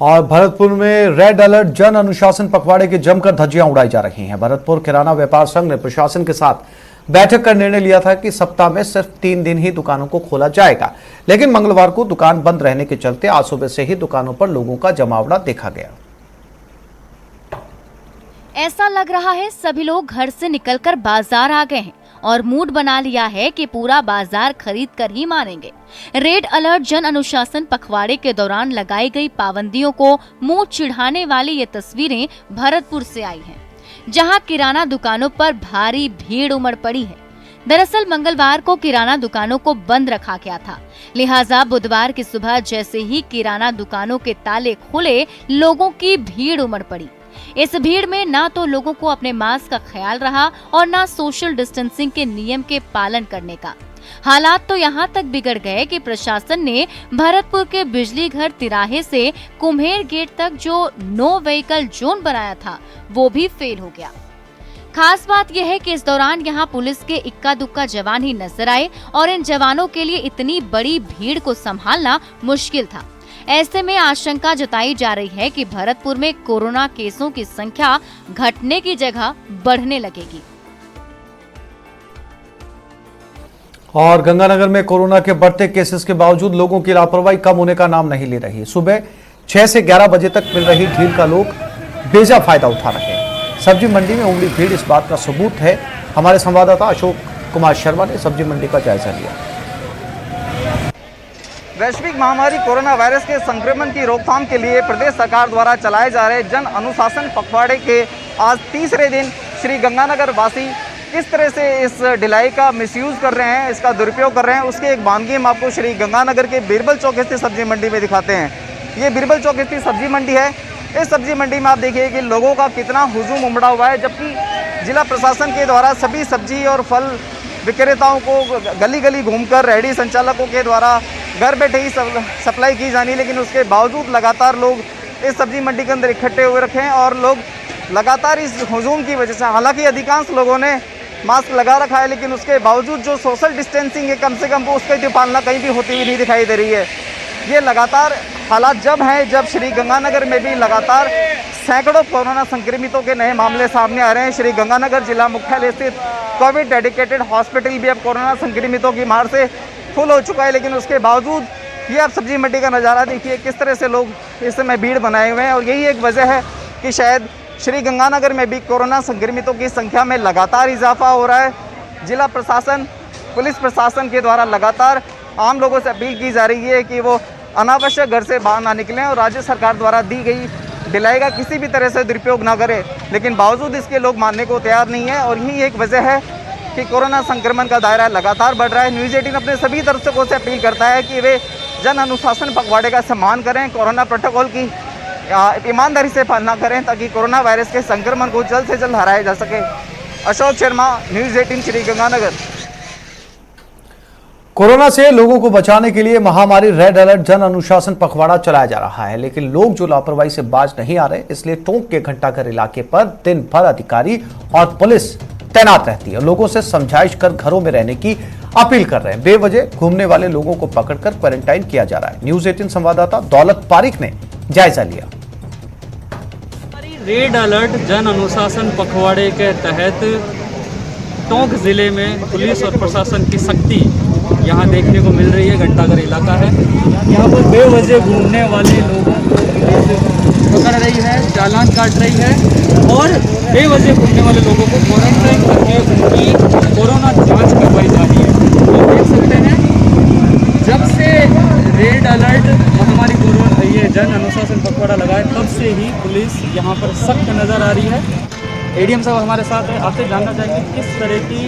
और भरतपुर में red alert जन अनुशासन पखवाड़े की जमकर धज्जियां उड़ाई जा रही हैं। भरतपुर किराना व्यापार संघ ने प्रशासन के साथ बैठक कर निर्णय लिया था कि सप्ताह में सिर्फ 3 दिन ही दुकानों को खोला जाएगा, लेकिन मंगलवार को दुकान बंद रहने के चलते आज सुबह से ही दुकानों पर लोगों का जमावड़ा देखा गया। ऐसा लग रहा है सभी लोग घर से निकलकर बाजार आ गए हैं और मूड बना लिया है कि पूरा बाजार खरीद कर ही मानेंगे। रेड अलर्ट जन अनुशासन पखवाड़े के दौरान लगाई गई पाबंदियों को मुंह चिढ़ाने वाली ये तस्वीरें भरतपुर से आई हैं, जहां किराना दुकानों पर भारी भीड़ उमड़ पड़ी है। दरअसल मंगलवार को किराना दुकानों को बंद रखा गया था, लिहाजा बुधवार की सुबह जैसे ही किराना दुकानों के ताले खुले, लोगों की भीड़ उमड़ पड़ी। इस भीड़ में ना तो लोगों को अपने मास्क का ख्याल रहा और ना सोशल डिस्टेंसिंग के नियम के पालन करने का। हालात तो यहाँ तक बिगड़ गए कि प्रशासन ने भरतपुर के बिजली घर तिराहे से कुम्हेर गेट तक जो नो व्हीकल जोन बनाया था वो भी फेल हो गया। खास बात यह है कि इस दौरान यहाँ पुलिस के इक्का दुक्का जवान ही नजर आए और इन जवानों के लिए इतनी बड़ी भीड़ को संभालना मुश्किल था। ऐसे में आशंका जताई जा रही है कि भरतपुर में कोरोना केसों की संख्या घटने की जगह बढ़ने लगेगी। और गंगानगर में कोरोना के बढ़ते केसेस के बावजूद लोगों की लापरवाही कम होने का नाम नहीं ले रही। सुबह 6 से 11 बजे तक मिल रही ढील का लोग बेजा फायदा उठा रहे हैं। सब्जी मंडी में उमड़ी भीड़ इस बात का सबूत है। हमारे संवाददाता अशोक कुमार शर्मा ने सब्जी मंडी का जायजा लिया। वैश्विक महामारी कोरोना वायरस के संक्रमण की रोकथाम के लिए प्रदेश सरकार द्वारा चलाए जा रहे जन अनुशासन पखवाड़े के आज तीसरे दिन श्री गंगानगर वासी किस तरह से इस ढिलाई का मिसयूज कर रहे हैं, इसका दुरुपयोग कर रहे हैं, उसकी एक बानगी हम आपको श्री गंगानगर के बीरबल चौक स्थित सब्जी मंडी में दिखाते हैं। ये बीरबल चौक स्थित सब्जी मंडी है। इस सब्जी मंडी में आप देखिए कि लोगों का कितना हुजूम उमड़ा हुआ है, जबकि जिला प्रशासन के द्वारा सभी सब्जी और फल विक्रेताओं को गली गली घूमकर रेहड़ी संचालकों के द्वारा घर बैठे ही सप्लाई की जानी, लेकिन उसके बावजूद लगातार लोग इस सब्जी मंडी के अंदर इकट्ठे हुए रखे हैं और लोग लगातार इस हुजूम की वजह से, हालांकि अधिकांश लोगों ने मास्क लगा रखा है, लेकिन उसके बावजूद जो सोशल डिस्टेंसिंग है कम से कम वो उसकी पालना कहीं भी होती हुई नहीं दिखाई दे रही है। ये लगातार हालात जब श्री गंगानगर में भी लगातार सैकड़ों कोरोना संक्रमितों के नए मामले सामने आ रहे हैं। श्री गंगानगर जिला मुख्यालय स्थित कोविड डेडिकेटेड हॉस्पिटल भी अब कोरोना संक्रमितों की मार से फुल हो चुका है, लेकिन उसके बावजूद ये आप सब्जी मंडी का नज़ारा देखिए किस तरह से लोग इस समय भीड़ बनाए हुए हैं। और यही एक वजह है कि शायद श्री गंगानगर में भी कोरोना संक्रमितों की संख्या में लगातार इजाफा हो रहा है। जिला प्रशासन, पुलिस प्रशासन के द्वारा लगातार आम लोगों से अपील की जा रही है कि वो अनावश्यक घर से बाहर ना निकलें और राज्य सरकार द्वारा दी गई ढिलाई का किसी भी तरह से दुरुपयोग ना करें, लेकिन बावजूद इसके लोग मानने को तैयार नहीं है। और यही एक वजह है कि कोरोना संक्रमण का दायरा लगातार बढ़ रहा है। न्यूज़ 18 अपने सभी दर्शकों से अपील करता है कि वे जन अनुशासन पखवाड़े का सम्मान करें, कोरोना प्रोटोकॉल की ईमानदारी से पालना करें, ताकि कोरोना वायरस के संक्रमण को जल्द से जल्द हराया जा सके। अशोक शर्मा, न्यूज़ 18 श्री गंगानगर। कोरोना से लोगों को बचाने के लिए महामारी रेड अलर्ट जन अनुशासन पखवाड़ा चलाया जा रहा है, लेकिन लोग जो लापरवाही से बाज नहीं आ रहे, इसलिए टोंक के घंटाघर इलाके पर दिन भर अधिकारी और पुलिस तैनात रहती है। लोगों से समझाइश कर घरों में रहने की अपील कर रहे हैं। बेवजह घूमने वाले लोगों को पकड़कर क्वारंटाइन किया जा रहा है। न्यूज़ 18 संवाददाता दौलत पारिक ने जायजा लिया। रेड अलर्ट जन अनुशासन पखवाड़े के तहत टोंक जिले में पुलिस और प्रशासन की सख्ती यहाँ देखने को मिल रही है। घंटाघर इलाका है, यहाँ पर बेवजह घूमने वाले लोगों को पकड़ रही है, चालान काट रही है और बेवजह घूमने वाले लोगों को क्वारंटाइन करके उनकी कोरोना जांच करवाई जा रही है। तो देख सकते हैं जब से रेड अलर्ट महामारी कोरोना ये जन अनुशासन पखवाड़ा लगा है, तब से ही पुलिस यहाँ पर सख्त नज़र आ रही है। एडीएम साहब हमारे साथ है, आपसे जानना चाहेंगे किस तरह की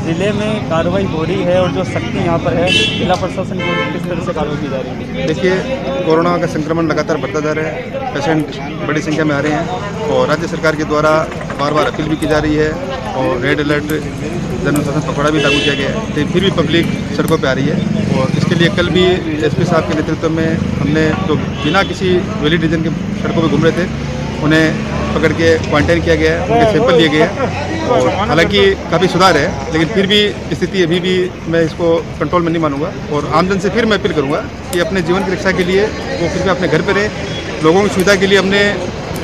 ज़िले में कार्रवाई हो रही है और जो सख्ती यहाँ पर है जिला प्रशासन की किस तरह से कार्रवाई की जा रही है। देखिए, कोरोना का संक्रमण लगातार बढ़ता जा रहा है, पेशेंट बड़ी संख्या में आ रहे हैं और राज्य सरकार के द्वारा बार बार अपील भी की जा रही है और रेड अलर्ट जन अनुशासन पखवाड़ा भी लागू किया गया है, लेकिन फिर भी पब्लिक सड़कों पर आ रही है। और इसके लिए कल भी एसपी साहब के नेतृत्व में हमने जो बिना किसी वैलिड रीजन के सड़कों पर घूम रहे थे उन्हें पकड़ के क्वारंटाइन किया गया है, उनके सैंपल लिए गए हैं और हालांकि काफ़ी सुधार है, लेकिन फिर भी स्थिति अभी भी मैं इसको कंट्रोल में नहीं मानूंगा। और आमजन से फिर मैं अपील करूंगा कि अपने जीवन की रक्षा के लिए वो कृपया अपने घर पर रहे, लोगों की सुविधा के लिए हमने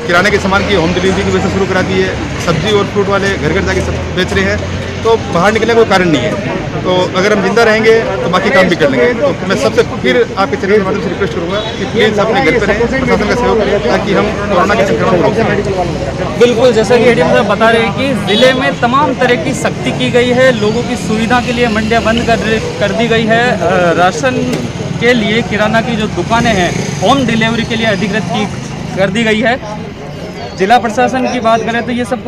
किराने के सामान की होम डिलीवरी की व्यवस्था शुरू करा दी है। सब्जी और फ्रूट वाले घर घर जाके सब बेच रहे हैं, तो बाहर निकलने का कोई कारण नहीं है। तो अगर हम जिंदा रहेंगे तो बाकी काम भी कर लेंगे। तो मैं सबसे फिर आपके चैनल के माध्यम से रिक्वेस्ट करूँगा कि प्लीज़ अपने घर पर रहें, प्रशासन का सहयोग करें ताकि हम कोरोना के संक्रमण को रोक सकें। बिल्कुल, जैसा कि एडीएम साहब बता रहे हैं कि ज़िले में तमाम तरह की सख्ती की गई है। लोगों की सुविधा के लिए मंडियाँ बंद कर दी गई है। राशन के लिए किराना की जो दुकानें हैं होम डिलीवरी के लिए अधिकृत कर दी गई है। जिला प्रशासन की बात करें तो ये सब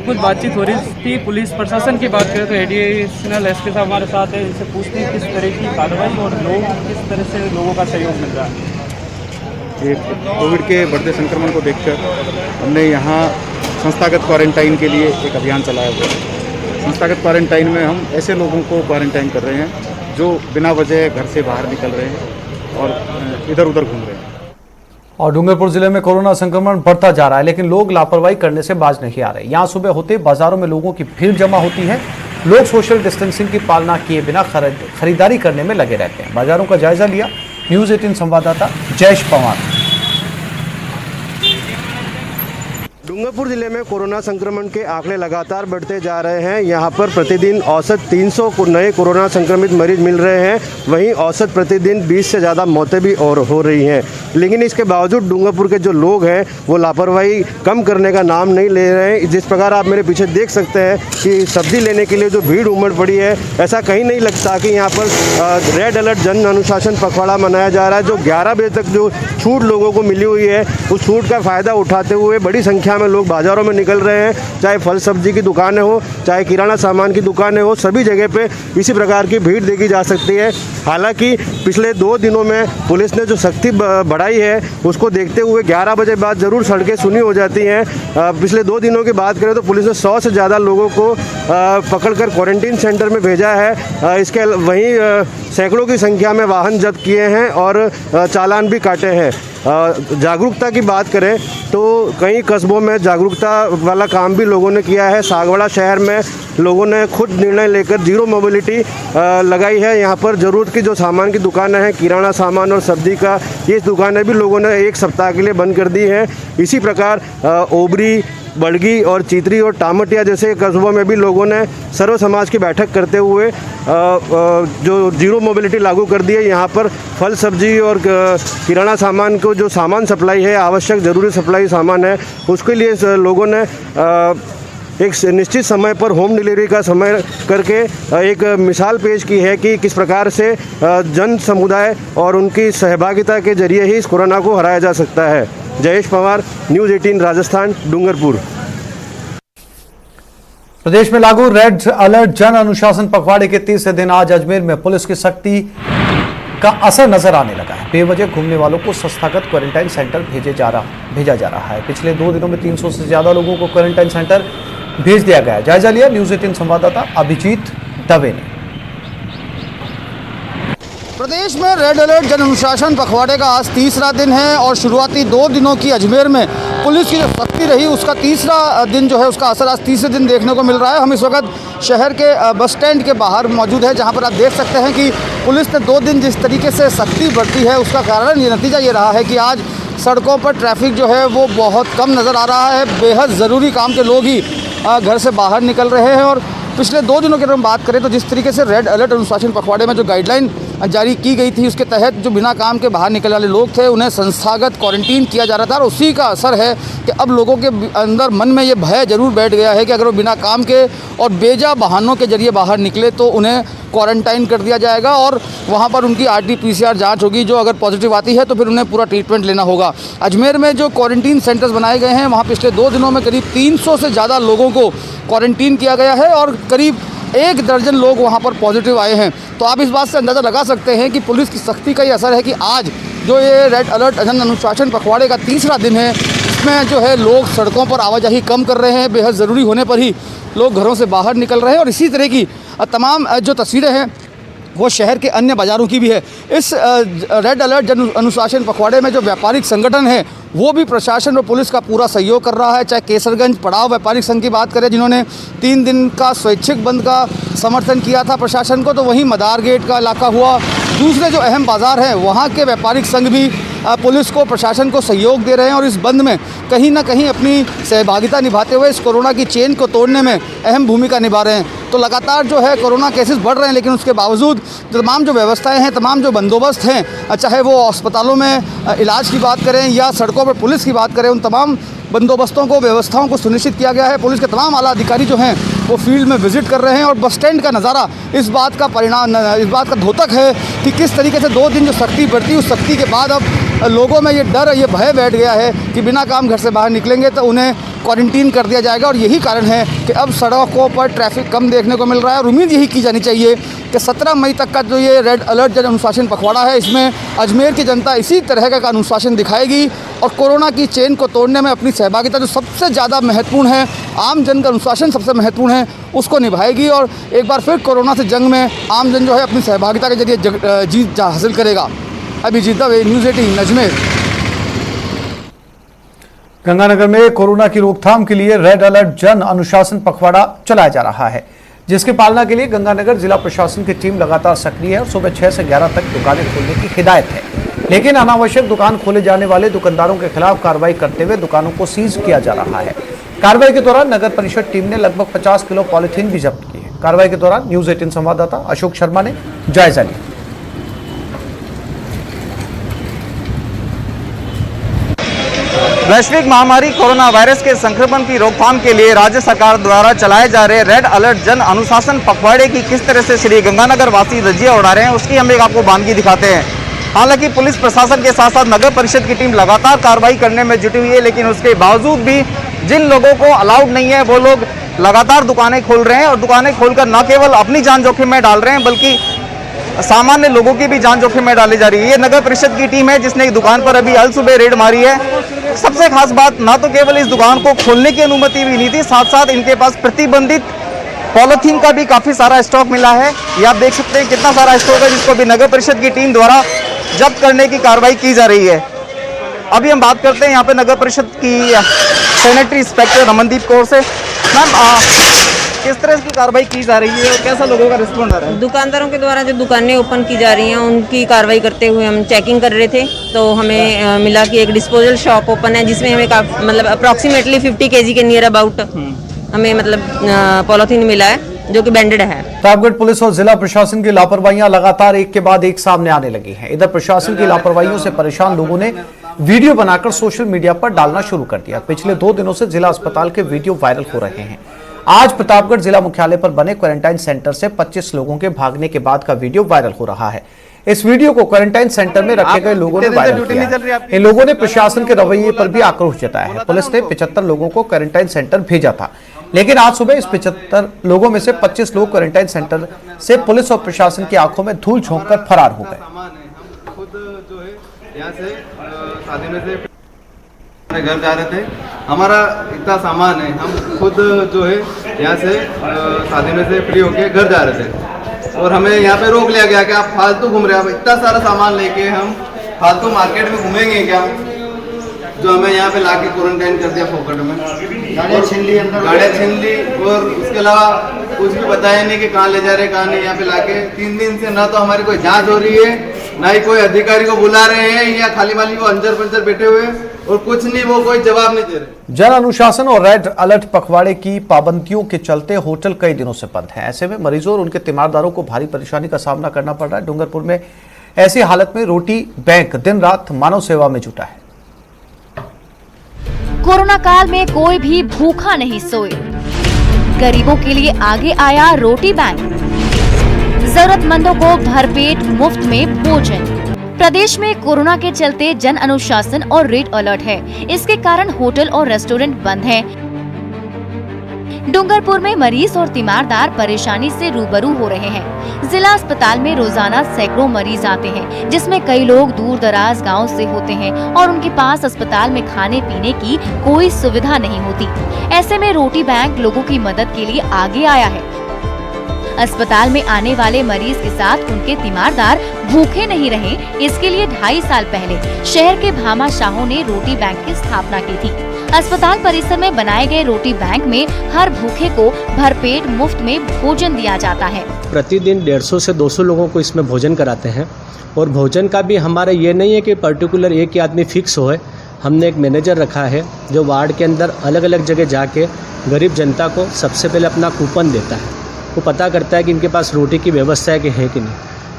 कुछ बातचीत हो रही थी। पुलिस प्रशासन की बात करें तो एडिशनल एसपी साहब हमारे साथ है, इनसे पूछते हैं किस तरह की कार्रवाई और लोग किस तरह से लोगों का सहयोग मिल रहा है। ये कोविड के बढ़ते संक्रमण को देखकर हमने यहाँ संस्थागत क्वारंटाइन के लिए एक अभियान चलाया हुआ है। संस्थागत क्वारंटाइन में हम ऐसे लोगों को क्वारंटाइन कर रहे हैं जो बिना वजह घर से बाहर निकल रहे हैं और इधर उधर घूम रहे हैं। और डूंगरपुर जिले में कोरोना संक्रमण बढ़ता जा रहा है, लेकिन लोग लापरवाही करने से बाज नहीं आ रहे। यहाँ सुबह होते बाजारों में लोगों की भीड़ जमा होती है। लोग सोशल डिस्टेंसिंग की पालना किए बिना खरीदारी करने में लगे रहते हैं। बाजारों का जायजा लिया न्यूज़ 18 संवाददाता जयेश पवार। डूंगरपुर जिले में कोरोना संक्रमण के आंकड़े लगातार बढ़ते जा रहे हैं। यहां पर प्रतिदिन औसत 300 नए कोरोना संक्रमित मरीज मिल रहे हैं। वहीं औसत प्रतिदिन 20 से ज़्यादा मौतें भी और हो रही हैं। लेकिन इसके बावजूद डूंगरपुर के जो लोग हैं वो लापरवाही कम करने का नाम नहीं ले रहे हैं। जिस प्रकार आप मेरे पीछे देख सकते हैं कि सब्जी लेने के लिए जो भीड़ उमड़ पड़ी है, ऐसा कहीं नहीं लगता कि यहाँ पर रेड अलर्ट जन अनुशासन पखवाड़ा मनाया जा रहा है। जो 11 बजे तक जो छूट लोगों को मिली हुई है, उस छूट का फ़ायदा उठाते हुए बड़ी संख्या में लोग बाज़ारों में निकल रहे हैं। चाहे फल सब्जी की दुकानें हो, चाहे किराना सामान की दुकानें हो, सभी जगह पे इसी प्रकार की भीड़ देखी जा सकती है। हालांकि पिछले 2 दिनों में पुलिस ने जो सख्ती बढ़ाई है उसको देखते हुए 11 बजे बाद ज़रूर सड़कें सुनी हो जाती हैं। पिछले 2 दिनों की बात करें तो पुलिस ने 100 से ज़्यादा लोगों को पकड़कर क्वारंटीन सेंटर में भेजा है। इसके वहीं सैकड़ों की संख्या में वाहन जब्त किए हैं और चालान भी काटे हैं। जागरूकता की बात करें तो कई कस्बों में जागरूकता वाला काम भी लोगों ने किया है। सागवाड़ा शहर में लोगों ने खुद निर्णय लेकर जीरो मोबिलिटी लगाई है। यहाँ पर ज़रूरत की जो सामान की दुकानें हैं, किराना सामान और सब्जी का, ये दुकानें भी लोगों ने 1 सप्ताह के लिए बंद कर दी हैं। इसी प्रकार ओबरी, बड़गी और चितरी और टामटिया जैसे कस्बों में भी लोगों ने सर्व समाज की बैठक करते हुए जो जीरो मोबिलिटी लागू कर दी है। यहाँ पर फल सब्जी और किराना सामान को जो सामान सप्लाई है, आवश्यक ज़रूरी सप्लाई सामान है, उसके लिए लोगों ने एक निश्चित समय पर होम डिलीवरी का समय करके एक मिसाल पेश की है कि किस प्रकार से जन समुदाय और उनकी सहभागिता के जरिए ही इस कोरोना को हराया जा सकता है। जयेश पवार, न्यूज़ 18 राजस्थान, डूंगरपुर। प्रदेश में लागू रेड अलर्ट जन अनुशासन पखवाड़े के 30 दिन आज अजमेर में पुलिस की सख्ती का असर नजर आने लगा है। बेवजह घूमने वालों को संस्थागत क्वारंटाइन सेंटर भेजा जा रहा है। पिछले 2 दिनों में 300 से ज्यादा लोगों को क्वारंटाइन सेंटर भेज दिया गया है। जायजा लिया न्यूज़ 18 संवाददाता अभिजीत दवे ने। प्रदेश में रेड अलर्ट जन अनुशासन पखवाड़े का आज 3रा दिन है और शुरुआती 2 दिनों की अजमेर में पुलिस की जो सख्ती रही उसका 3रा दिन जो है उसका असर आज 3रे दिन देखने को मिल रहा है। हम इस वक्त शहर के बस स्टैंड के बाहर मौजूद है, जहां पर आप देख सकते हैं कि पुलिस ने 2 दिन जिस तरीके से सख्ती बरती है उसका कारण ये नतीजा ये रहा है कि आज सड़कों पर ट्रैफिक जो है वो बहुत कम नज़र आ रहा है। बेहद ज़रूरी काम के लोग ही घर से बाहर निकल रहे हैं। और पिछले 2 दिनों की अगर हम बात करें तो जिस तरीके से रेड अलर्ट अनुशासन पखवाड़े में जो गाइडलाइन जारी की गई थी उसके तहत जो बिना काम के बाहर निकलने वाले लोग थे उन्हें संस्थागत क्वारंटीन किया जा रहा था। और उसी का असर है कि अब लोगों के अंदर मन में ये भय जरूर बैठ गया है कि अगर वो बिना काम के और बेजा बहानों के जरिए बाहर निकले तो उन्हें क्वारंटाइन कर दिया जाएगा और वहाँ पर उनकी RT-PCR जाँच होगी। जो अगर पॉजिटिव आती है तो फिर उन्हें पूरा ट्रीटमेंट लेना होगा। अजमेर में जो क्वारंटीन सेंटर्स बनाए गए हैं वहाँ पिछले 2 दिनों में करीब 300 से ज़्यादा लोगों को क्वारंटीन किया गया है और करीब 1 दर्जन लोग वहाँ पर पॉजिटिव आए हैं। तो आप इस बात से अंदाज़ा लगा सकते हैं कि पुलिस की सख्ती का ही असर है कि आज जो ये रेड अलर्ट जन अनुशासन पखवाड़े का 3रा दिन है, इसमें जो है लोग सड़कों पर आवाजाही कम कर रहे हैं। बेहद ज़रूरी होने पर ही लोग घरों से बाहर निकल रहे हैं। और इसी तरह की तमाम जो तस्वीरें हैं वो शहर के अन्य बाज़ारों की भी है। इस रेड अलर्ट जन अनुशासन पखवाड़े में जो व्यापारिक संगठन है वो भी प्रशासन और पुलिस का पूरा सहयोग कर रहा है। चाहे केसरगंज पड़ाव व्यापारिक संघ की बात करें जिन्होंने 3 दिन का स्वैच्छिक बंद का समर्थन किया था प्रशासन को, तो वहीं मदार गेट का इलाका हुआ, दूसरे जो अहम बाज़ार हैं वहाँ के व्यापारिक संघ भी पुलिस को, प्रशासन को सहयोग दे रहे हैं और इस बंद में कहीं ना कहीं अपनी सहभागिता निभाते हुए इस कोरोना की चेन को तोड़ने में अहम भूमिका निभा रहे हैं। तो लगातार जो है कोरोना केसेस बढ़ रहे हैं, लेकिन उसके बावजूद तमाम जो व्यवस्थाएं हैं, तमाम जो बंदोबस्त हैं, चाहे वो अस्पतालों में इलाज की बात करें या सड़कों पर पुलिस की बात करें, उन तमाम बंदोबस्तों को, व्यवस्थाओं को सुनिश्चित किया गया है। पुलिस के तमाम आला अधिकारी जो हैं वो फील्ड में विजिट कर रहे हैं और बस स्टैंड का नज़ारा इस बात का द्योतक है कि किस तरीके से 2 दिन जो सख्ती बढ़ती, उस सख्ती के बाद अब लोगों में ये डर, ये भय बैठ गया है कि बिना काम घर से बाहर निकलेंगे तो उन्हें क्वारंटीन कर दिया जाएगा। और यही कारण है कि अब सड़कों पर ट्रैफिक कम देखने को मिल रहा है और उम्मीद यही की जानी चाहिए कि 17 मई तक का जो ये रेड अलर्ट जन अनुशासन पखवाड़ा है, इसमें अजमेर की जनता इसी तरह का अनुशासन दिखाएगी और कोरोना की चेन को तोड़ने में अपनी सहभागिता जो सबसे ज़्यादा महत्वपूर्ण है, आम जन का अनुशासन सबसे महत्वपूर्ण है, उसको निभाएगी। और एक बार फिर कोरोना से जंग में आम जन जो है अपनी सहभागिता के जरिए जीत हासिल करेगा। अभिजीत दवे, न्यूज़ 18 अजमेर। गंगानगर में कोरोना की रोकथाम के लिए रेड अलर्ट जन अनुशासन पखवाड़ा चलाया जा रहा है, जिसकी पालना के लिए गंगानगर जिला प्रशासन की टीम लगातार सक्रिय है और सुबह 6 से 11 तक दुकानें खोलने की हिदायत है। लेकिन अनावश्यक दुकान खोले जाने वाले दुकानदारों के खिलाफ कार्रवाई करते हुए दुकानों को सीज किया जा रहा है। कार्रवाई के दौरान नगर परिषद टीम ने लगभग 50 किलो पॉलीथीन भी जब्त की है। कार्रवाई के दौरान न्यूज़ 18 संवाददाता अशोक शर्मा ने जायजा लिया। वैश्विक महामारी कोरोना वायरस के संक्रमण की रोकथाम के लिए राज्य सरकार द्वारा चलाए जा रहे रेड अलर्ट जन अनुशासन पखवाड़े की किस तरह से श्री गंगानगर वासी धज्जियां उड़ा रहे हैं, उसकी हम एक आपको वानगी दिखाते हैं। हालांकि पुलिस प्रशासन के साथ साथ नगर परिषद की टीम लगातार कार्रवाई करने में जुटी हुई है, लेकिन उसके बावजूद भी जिन लोगों को अलाउड नहीं है वो लोग लगातार दुकानें खोल रहे हैं और दुकानें खोलकर न केवल अपनी जान जोखिम में डाल रहे हैं बल्कि सामान्य लोगों की भी जान जोखिम में डाली जा रही है। ये नगर परिषद की टीम है जिसने एक दुकान पर अभी अल सुबह रेड मारी है। सबसे खास बात, ना तो केवल इस दुकान को खोलने की अनुमति भी नहीं थी, साथ साथ इनके पास प्रतिबंधित पॉलीथीन का भी काफी सारा स्टॉक मिला है। ये आप देख सकते हैं कितना सारा स्टॉक है जिसको भी नगर परिषद की टीम द्वारा जब्त करने की कार्रवाई की जा रही है। अभी हम बात करते हैं यहाँ पे नगर परिषद की सैनिटरी इंस्पेक्टर रमनदीप कौर से। मैम, किस तरह की कार्रवाई की जा रही है और कैसा लोगों का रिस्पॉन्ड आ रहा है? दुकानदारों के द्वारा जो दुकानें ओपन की जा रही हैं उनकी कार्रवाई करते हुए हम चेकिंग कर रहे थे, तो हमें मिला कि एक डिस्पोजल शॉप ओपन है जिसमें हमें मतलब अप्रॉक्सीमेटली 50 kg के नियर अबाउट हमें मतलब पॉलीथीन मिला है जो कि बैंडेड है। प्रतापगढ़ पुलिस और जिला प्रशासन की लापरवाहियां लगातार एक के बाद एक सामने आने लगी हैं। इधर प्रशासन की लापरवाहियों से परेशान लोगों ने वीडियो बनाकर सोशल मीडिया पर डालना शुरू कर दिया। पिछले 2 दिनों से जिला अस्पताल के वीडियो वायरल हो रहे हैं। आज प्रतापगढ़ जिला मुख्यालय पर बने क्वारंटाइन सेंटर से 25 लोगों के भागने के बाद का वीडियो वायरल हो रहा है। इस वीडियो को क्वारंटाइन सेंटर में रखे गए लोगों ने वायरल किया है। इन लोगों ने प्रशासन के रवैये पर भी आक्रोश जताया है। पुलिस ने 75 लोगों को क्वारंटाइन सेंटर भेजा था, लेकिन आज सुबह इस 75 लोगों में से 25 लोग क्वारंटाइन सेंटर से पुलिस और प्रशासन की आंखों में धूल झोंककर फरार हो गए। घर जा रहे थे, हमारा इतना सामान है, हम खुद जो है यहाँ से शादी में से फ्री होके घर जा रहे थे और हमें यहाँ पे रोक लिया गया कि आप फालतू घूम रहे हैं। इतना सारा सामान लेके हम फालतू मार्केट में घूमेंगे क्या? जो हमें यहाँ पे लाके क्वारंटाइन कर दिया फोकट में, गाड़ियाँ छीन ली और उसके अलावा कुछ भी बताया नहीं कि कहाँ ले जा रहे कहाँ नहीं। यहाँ पे लाके 3 दिन से ना तो हमारी कोई जांच हो रही है, ना ही कोई अधिकारी को बुला रहे हैं, या खाली माली वो अंजर पंजर बैठे हुए और कुछ नहीं, वो कोई जवाब नहीं दे रहे। जन अनुशासन और रेड अलर्ट पखवाड़े की पाबंदियों के चलते होटल कई दिनों से बंद हैं। ऐसे में मरीजों और उनके तीमारदारों को भारी परेशानी का सामना करना पड़ रहा है। डूंगरपुर में ऐसी हालत में रोटी बैंक दिन रात मानव सेवा में जुटा है। कोरोना काल में कोई भी भूखा नहीं सोए। गरीबों के लिए आगे आया रोटी बैंक। जरूरतमंदों को भरपेट मुफ्त में भोजन। प्रदेश में कोरोना के चलते जन अनुशासन और रेड अलर्ट है। इसके कारण होटल और रेस्टोरेंट बंद हैं। डूंगरपुर में मरीज और तीमारदार परेशानी से रूबरू हो रहे हैं। जिला अस्पताल में रोजाना सैकड़ों मरीज आते हैं, जिसमें कई लोग दूर दराज गांव से होते हैं और उनके पास अस्पताल में खाने पीने की कोई सुविधा नहीं होती। ऐसे में रोटी बैंक लोगों की मदद के लिए आगे आया है। अस्पताल में आने वाले मरीज के साथ उनके तीमारदार भूखे नहीं रहे, इसके लिए 2.5 साल पहले शहर के भामा शाहों ने रोटी बैंक की स्थापना की थी। अस्पताल परिसर में बनाए गए रोटी बैंक में हर भूखे को भरपेट मुफ्त में भोजन दिया जाता है। प्रतिदिन 150 से 200 लोगों को इसमें भोजन कराते हैं और भोजन का भी हमारा ये नहीं है कि पर्टिकुलर एक ही आदमी फिक्स हो है। हमने एक मैनेजर रखा है जो वार्ड के अंदर अलग अलग जगह जाके गरीब जनता को सबसे पहले अपना कूपन देता है। वो पता करता है कि इनके पास रोटी की व्यवस्था है कि नहीं।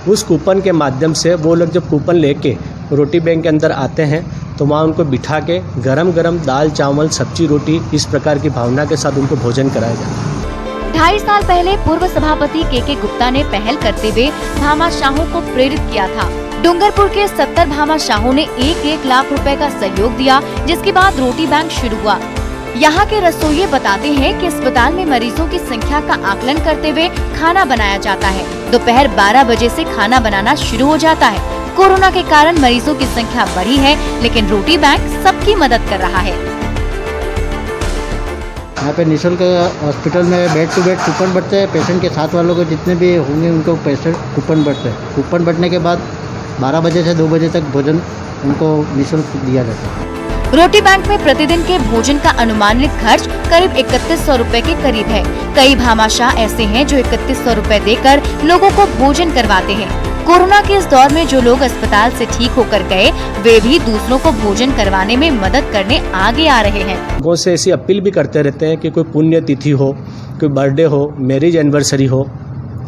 उस कूपन के माध्यम से वो लोग जब कूपन लेके रोटी बैंक के अंदर आते हैं तो वहाँ उनको बिठा के गरम गरम दाल चावल सब्जी रोटी इस प्रकार की भावना के साथ उनको भोजन कराया जाता है। 2.5 साल पहले पूर्व सभापति के गुप्ता ने पहल करते हुए भामाशाहों को प्रेरित किया था। डूंगरपुर के 70 भामाशाहों ने 1-1 लाख रुपए का सहयोग दिया, जिसके बाद रोटी बैंक शुरू हुआ। यहाँ के रसोइये बताते हैं कि अस्पताल में मरीजों की संख्या का आकलन करते हुए खाना बनाया जाता है। दोपहर 12 बजे से खाना बनाना शुरू हो जाता है। कोरोना के कारण मरीजों की संख्या बढ़ी है, लेकिन रोटी बैंक सबकी मदद कर रहा है। यहाँ पे निःशुल्क हॉस्पिटल में बेड टू बेड कूपन बढ़ते हैं। पेशेंट के साथ वालों को जितने भी होंगे उनको पेशेंट कूपन बढ़ते हैं। कूपन बढ़ने के बाद 12 बजे से 2 बजे तक भोजन उनको निःशुल्क दिया जाता है। रोटी बैंक में प्रतिदिन के भोजन का अनुमानित खर्च करीब 3100 रुपए के करीब है। कई भामाशाह ऐसे हैं जो 3100 रुपए देकर लोगों को भोजन करवाते हैं। कोरोना के इस दौर में जो लोग अस्पताल से ठीक होकर गए, वे भी दूसरों को भोजन करवाने में मदद करने आगे आ रहे हैं। लोगों से ऐसी अपील भी करते रहते हैं कि कोई पुण्य तिथि हो, कोई बर्थडे हो, मैरिज एनिवर्सरी हो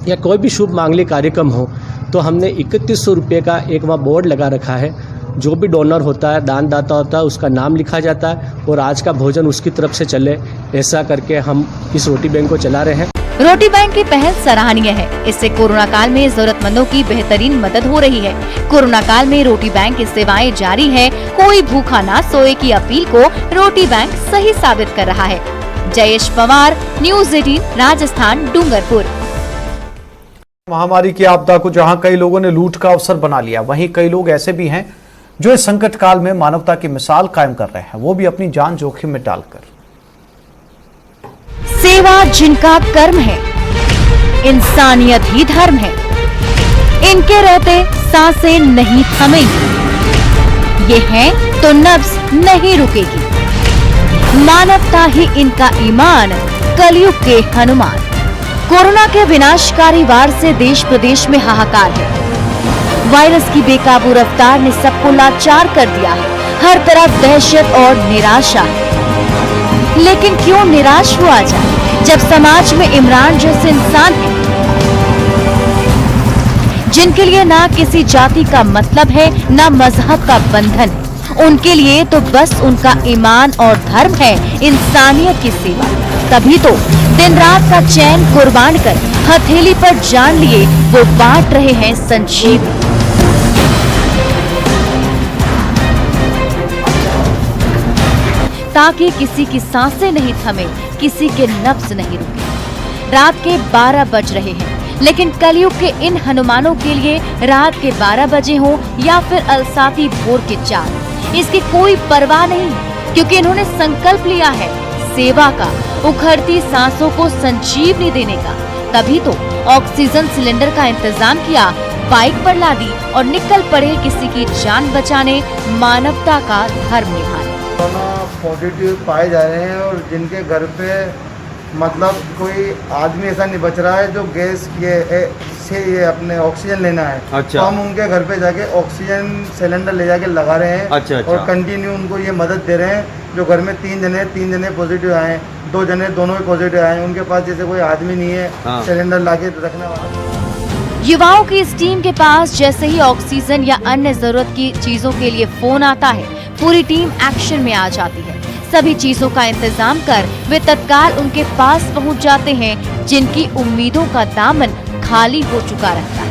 या कोई भी शुभ मांगलिक कार्यक्रम हो, तो हमने 3100 रुपये का एक वहाँ बोर्ड लगा रखा है। जो भी डोनर होता है, दानदाता होता है, उसका नाम लिखा जाता है और आज का भोजन उसकी तरफ से चले, ऐसा करके हम इस रोटी बैंक को चला रहे हैं। रोटी बैंक की पहल सराहनीय है। इससे कोरोना काल में जरूरतमंदों की बेहतरीन मदद हो रही है। कोरोना काल में रोटी बैंक की सेवाएं जारी है। कोई भूखा ना सोए की अपील को रोटी बैंक सही साबित कर रहा है। जयेश पवार, न्यूज़ 18, राजस्थान, डूंगरपुर। महामारी की आपदा को जहां कई लोगों ने लूट का अवसर बना लिया, वहीं कई लोग ऐसे भी हैं जो इस संकट काल में मानवता की मिसाल कायम कर रहे हैं, वो भी अपनी जान जोखिम में डालकर। सेवा जिनका कर्म है, इंसानियत ही धर्म है। इनके रहते सांसें नहीं थमेंगी, ये है तो नब्ज नहीं रुकेगी। मानवता ही इनका ईमान, कलयुग के हनुमान। कोरोना के विनाशकारी वार से देश प्रदेश में हाहाकार है। वायरस की बेकाबू रफ्तार ने सबको लाचार कर दिया है। हर तरफ दहशत और निराशा है। लेकिन क्यों निराश हुआ जाए जब समाज में इमरान जैसे इंसान हैं, जिनके लिए ना किसी जाति का मतलब है, ना मजहब का बंधन है। उनके लिए तो बस उनका ईमान और धर्म है इंसानियत की सेवा। तभी तो दिन रात का चैन कुर्बान कर हथेली पर जान लिए वो बांट रहे हैं संजीवनी। ताकि किसी की सांसें नहीं थमे, किसी के नब्ज नहीं रुके। रात के 12 बज रहे हैं, लेकिन कलयुग के इन हनुमानों के लिए रात के 12 बजे हो या फिर अलसाती भोर के 4, इसकी कोई परवाह नहीं, क्योंकि इन्होंने संकल्प लिया है सेवा का, उखड़ती सांसों को संजीवनी देने का। तभी तो ऑक्सीजन सिलेंडर का इंतजाम किया, बाइक पर लादी और निकल पड़े किसी की जान बचाने, मानवता का धर्म निभाने। कोरोना पॉजिटिव पाए जा रहे हैं और जिनके घर पे मतलब कोई आदमी ऐसा नहीं बच रहा है जो गैस ये अपने ऑक्सीजन लेना है। अच्छा। तो हम उनके घर पे जाके ऑक्सीजन सिलेंडर ले जाके लगा रहे हैं। अच्छा। और कंटिन्यू उनको ये मदद दे रहे हैं। जो घर में 3 जने पॉजिटिव आए, 2 जने दोनों ही पॉजिटिव आए, उनके पास जैसे कोई आदमी नहीं है सिलेंडर लाके रखने वाला। युवाओं की इस टीम के पास जैसे ही ऑक्सीजन या अन्य जरूरत की चीजों के लिए फोन आता है, पूरी टीम एक्शन में आ जाती है। सभी चीजों का इंतजाम कर वे तत्काल उनके पास पहुंच जाते हैं, जिनकी उम्मीदों का दामन खाली हो चुका रहता है।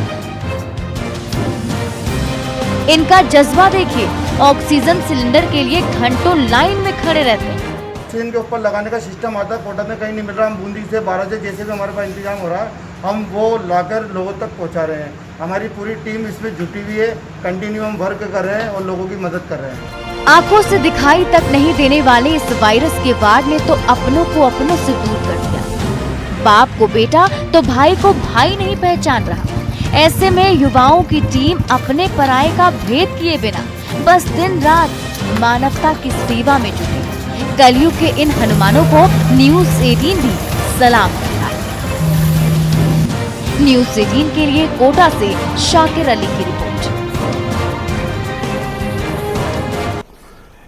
इनका जज्बा देखिए, ऑक्सीजन सिलेंडर के लिए घंटों लाइन में खड़े रहते हैं। ऑक्सीजन के ऊपर लगाने का सिस्टम आता है, कोटा में कहीं नहीं मिल रहा। हम बूंदी से 12 से जैसे भी हमारे पास इंतजाम हो रहा है, हम वो लाकर लोगों तक पहुंचा रहे हैं। हमारी पूरी टीम इसमें जुटी हुई है, कंटिन्यू हम वर्क कर रहे हैं और लोगों की मदद कर रहे हैं। आंखों से दिखाई तक नहीं देने वाले इस वायरस के वार ने तो अपनों को अपनों से दूर कर दिया। बाप को बेटा तो भाई को भाई नहीं पहचान रहा। ऐसे में युवाओं की टीम अपने पराये का भेद किए बिना बस दिन रात मानवता की सेवा में जुटी है। कलयुग के इन हनुमानों को न्यूज 18 भी सलाम करता है। न्यूज 18 के लिए कोटा से शाकिर अली की रिपोर्ट।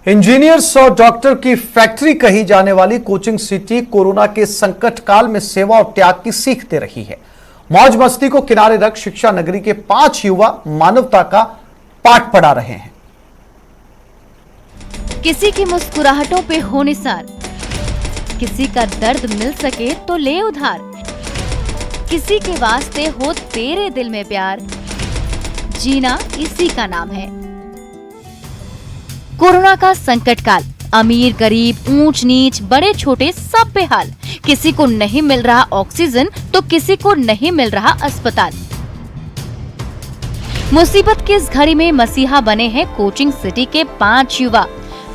इंजीनियर्स और डॉक्टर की फैक्ट्री कही जाने वाली कोचिंग सिटी कोरोना के संकट काल में सेवा और त्याग की सीख दे रही है। मौज मस्ती को किनारे रख शिक्षा नगरी के 5 युवा मानवता का पाठ पढ़ा रहे हैं। किसी की मुस्कुराहटों पे हो निसार, किसी का दर्द मिल सके तो ले उधार, किसी के वास्ते हो तेरे दिल में प्यार, जीना इसी का नाम है। कोरोना का संकट काल, अमीर गरीब ऊंच नीच बड़े छोटे सब बेहाल, किसी को नहीं मिल रहा ऑक्सीजन तो किसी को नहीं मिल रहा अस्पताल। मुसीबत की इस घड़ी में मसीहा बने हैं कोचिंग सिटी के 5 युवा।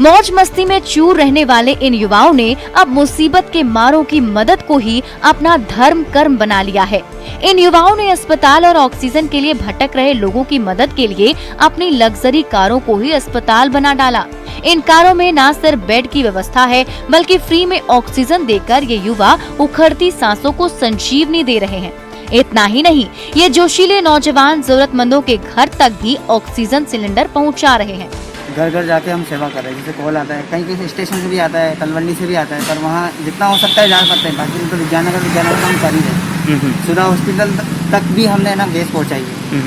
मौज मस्ती में चूर रहने वाले इन युवाओं ने अब मुसीबत के मारों की मदद को ही अपना धर्म कर्म बना लिया है। इन युवाओं ने अस्पताल और ऑक्सीजन के लिए भटक रहे लोगों की मदद के लिए अपनी लग्जरी कारों को ही अस्पताल बना डाला। इन कारों में न सिर्फ बेड की व्यवस्था है बल्कि फ्री में ऑक्सीजन देकर ये युवा उखड़ती सांसों को संजीवनी दे रहे हैं। इतना ही नहीं, ये जोशीले नौजवान जरूरतमंदों के घर तक भी ऑक्सीजन सिलेंडर पहुंचा रहे हैं। घर घर जाके हम सेवा कर रहे हैं। जैसे कॉल आता है, कहीं कहीं स्टेशन से भी आता है, तलवंडी से भी आता है, पर वहाँ जितना हो सकता है जा सकते हैं। बाकी तो विज्ञानगर हम कर ही रहे। सुधा हॉस्पिटल तक भी हमने ना गैस पहुँचाई है।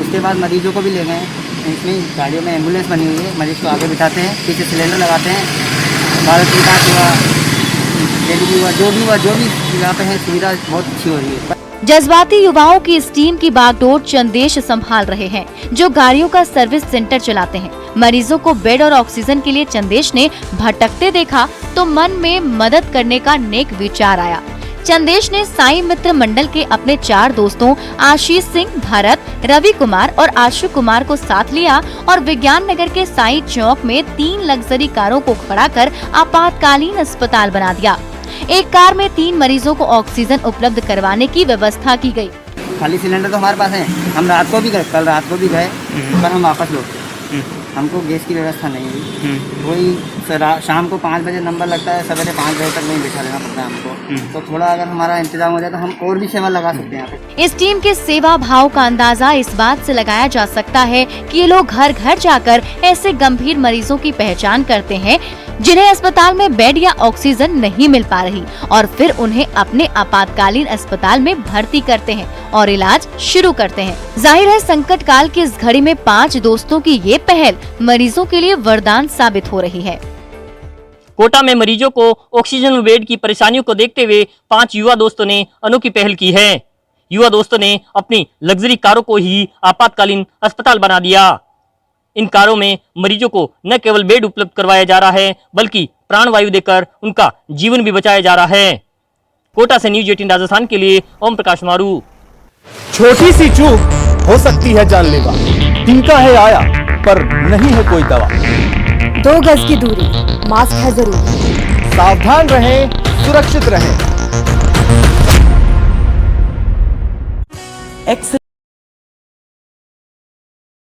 उसके बाद मरीजों को भी ले गए। इसमें गाड़ियों में एम्बुलेंस बनी हुई है, मरीज को आगे बिठाते हैं, पीछे सिलेंडर लगाते हैं। भारत विकास हुआ, रेलवे हुआ, जो भी यहाँ पे है सुविधा बहुत अच्छी हो रही है। जज्बाती युवाओं की इस टीम की बागडोर चंदेश संभाल रहे हैं, जो गाड़ियों का सर्विस सेंटर चलाते हैं। मरीजों को बेड और ऑक्सीजन के लिए चंदेश ने भटकते देखा तो मन में मदद करने का नेक विचार आया। चंदेश ने साईं मित्र मंडल के अपने 4 दोस्तों आशीष सिंह, भरत, रवि कुमार और आशु कुमार को साथ लिया और विज्ञान नगर के साईं चौक में 3 लग्जरी कारों को खड़ा कर आपातकालीन अस्पताल बना दिया। एक कार में 3 मरीजों को ऑक्सीजन उपलब्ध करवाने की व्यवस्था की गई। खाली सिलेंडर तो हमारे पास है। हम रात को भी गए, कल रात को भी गए, पर हम वापस लौटे। हमको गैस की व्यवस्था नहीं हुई। वही शाम को 5 बजे नंबर लगता है, सवेरे 5 बजे तक नहीं बैठा रहना पड़ता है हमको। तो थोड़ा अगर हमारा इंतजाम हो जाए तो हम और भी सेवा लगा सकते हैं यहाँ पे। इस टीम के सेवा भाव का अंदाजा इस बात से लगाया जा सकता है कि ये लोग घर घर जाकर ऐसे गंभीर मरीजों की पहचान करते हैं जिन्हें अस्पताल में बेड या ऑक्सीजन नहीं मिल पा रही, और फिर उन्हें अपने आपातकालीन अस्पताल में भर्ती करते हैं और इलाज शुरू करते हैं। जाहिर है संकट काल की इस घड़ी में 5 दोस्तों की ये पहल मरीजों के लिए वरदान साबित हो रही है। कोटा में मरीजों को ऑक्सीजन व बेड की परेशानियों को देखते हुए 5 युवा दोस्तों ने अनोखी पहल की है। युवा दोस्तों ने अपनी लग्जरी कारों को ही आपातकालीन अस्पताल बना दिया। इन कारों में मरीजों को न केवल बेड उपलब्ध करवाया जा रहा है बल्कि प्राणवायु देकर उनका जीवन भी बचाया जा रहा है। कोटा से न्यूज 18 राजस्थान के लिए ओम प्रकाश मारू। छोटी सी चूक हो सकती है जानलेवा। टीका है आया पर नहीं है कोई दवा। 2 गज की दूरी, मास्क है जरूरी। सावधान रहें, सुरक्षित रहें।